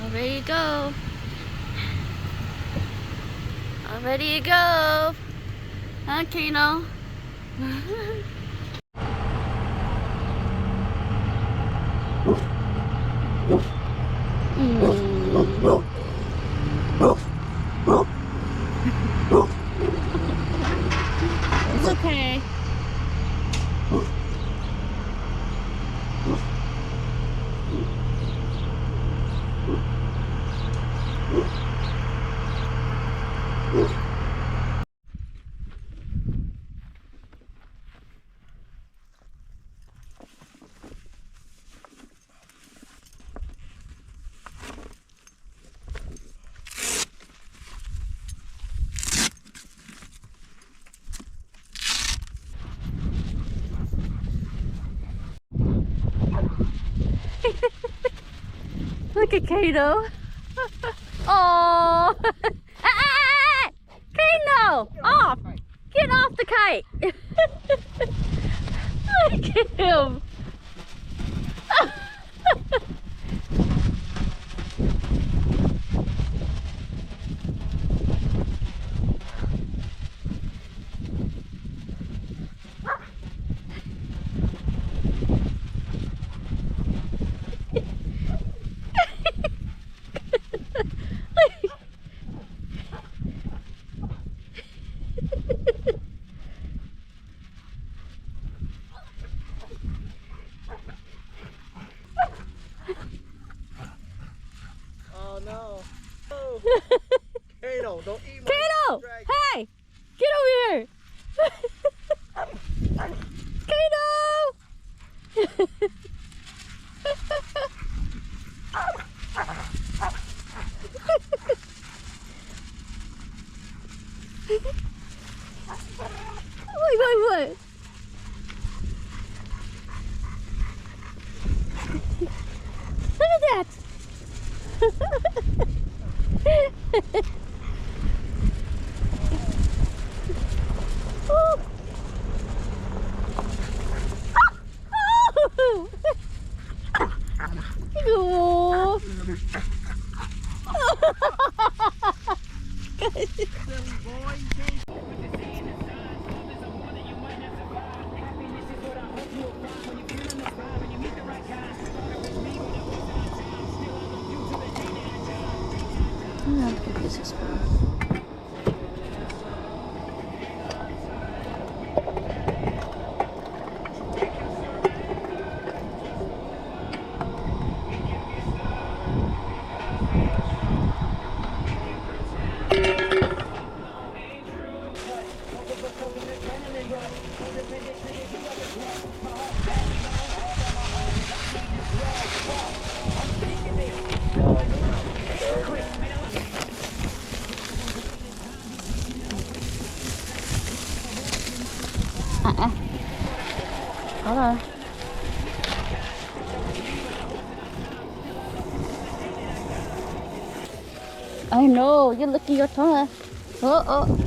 All ready to go. All ready to go. Huh, Kano? It's okay. Look at Kato. Oh, Kato, off! Get off the kite! Look at him. Oh no. Oh. Kato, don't eat my Kato! dragon. Hey! Get over here! Kato! Wait. Look at that! Oh. Oh. Hold on. I know, you're licking your tongue. Oh.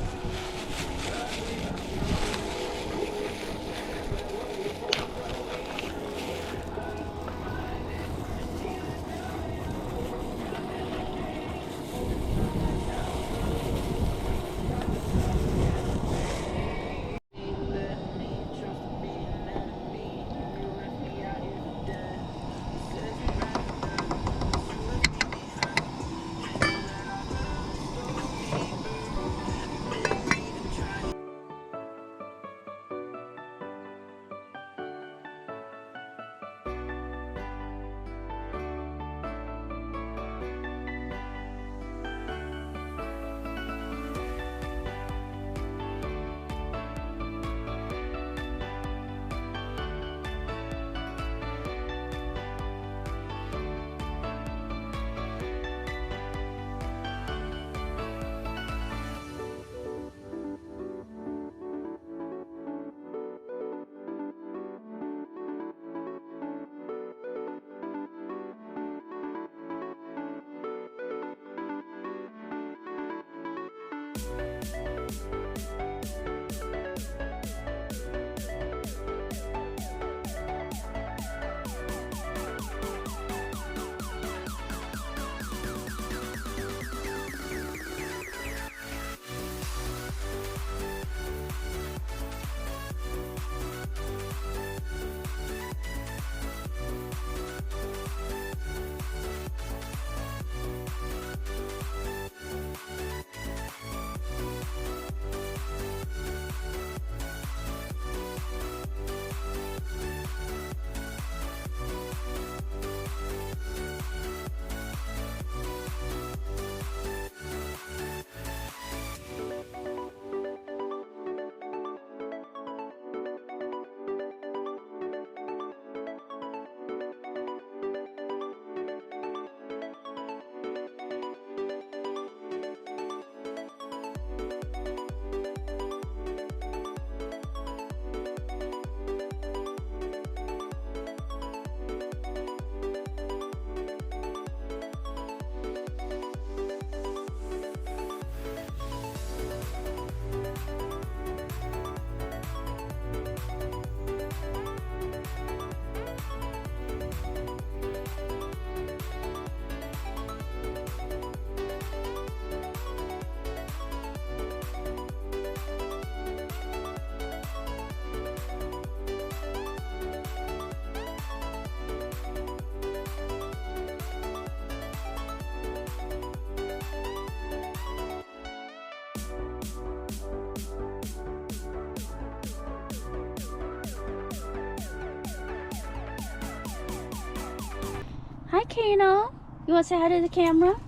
Hi, Kano. You want to say hi to the camera?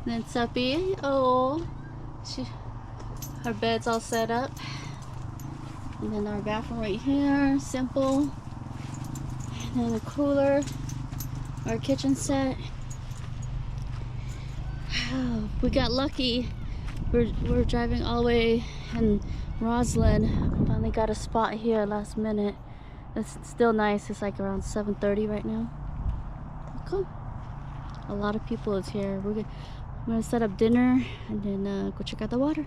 Then Suppy. Oh, her bed's all set up. And then our bathroom right here, simple. And then the cooler, our kitchen set. We got lucky. We're driving all the way in Roslyn. Finally got a spot here last minute. It's still nice. It's like around 7:30 right now. Cool. A lot of people is here. We're gonna set up dinner and then go check out the water.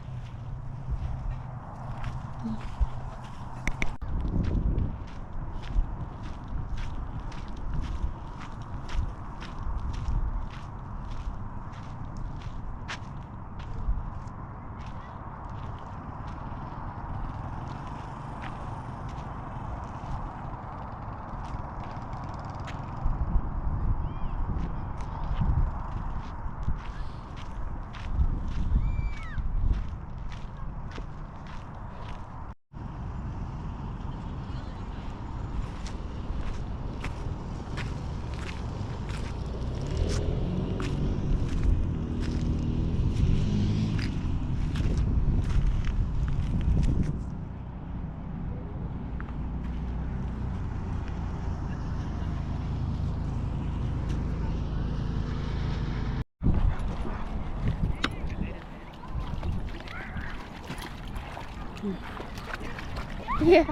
Yeah.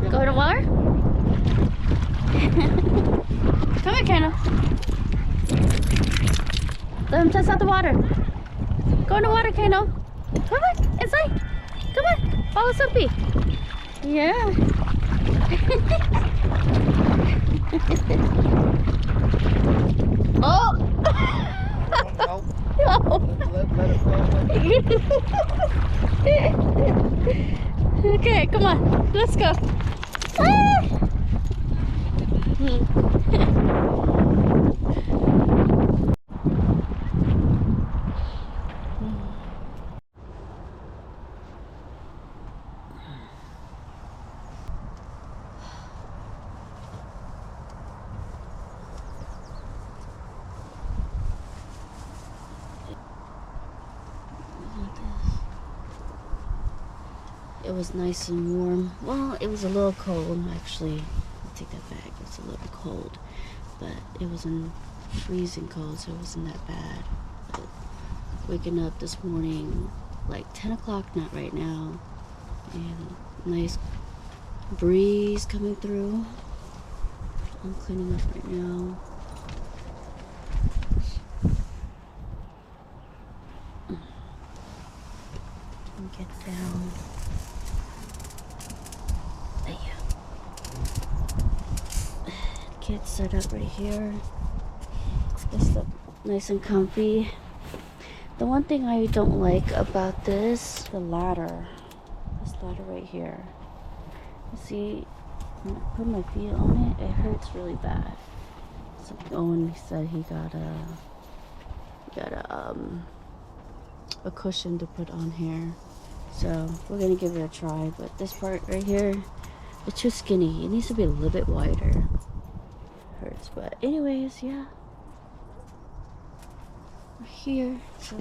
Go to water? Come here, Kano. Let him test out the water. Go in the water, Kano. Come on, inside. Come on, follow Sophie. Yeah. Oh! No. Okay, come on. Let's go. Ah! It was nice and warm. Well, it was a little cold actually. I'll take that back. It was a little cold, but it wasn't freezing cold, so it wasn't that bad. But waking up this morning like 10 o'clock, not right now, and nice breeze coming through. I'm cleaning up right now. Get down. There you go. Kids set up right here. It's nice and comfy. The one thing I don't like about this, the ladder. This ladder right here. You see, when I put my feet on it, it hurts really bad. So Owen said he got a cushion to put on here. So we're gonna give it a try, but this part right here, it's too skinny. It needs to be a little bit wider. Hurts, but anyways, yeah. We're here, so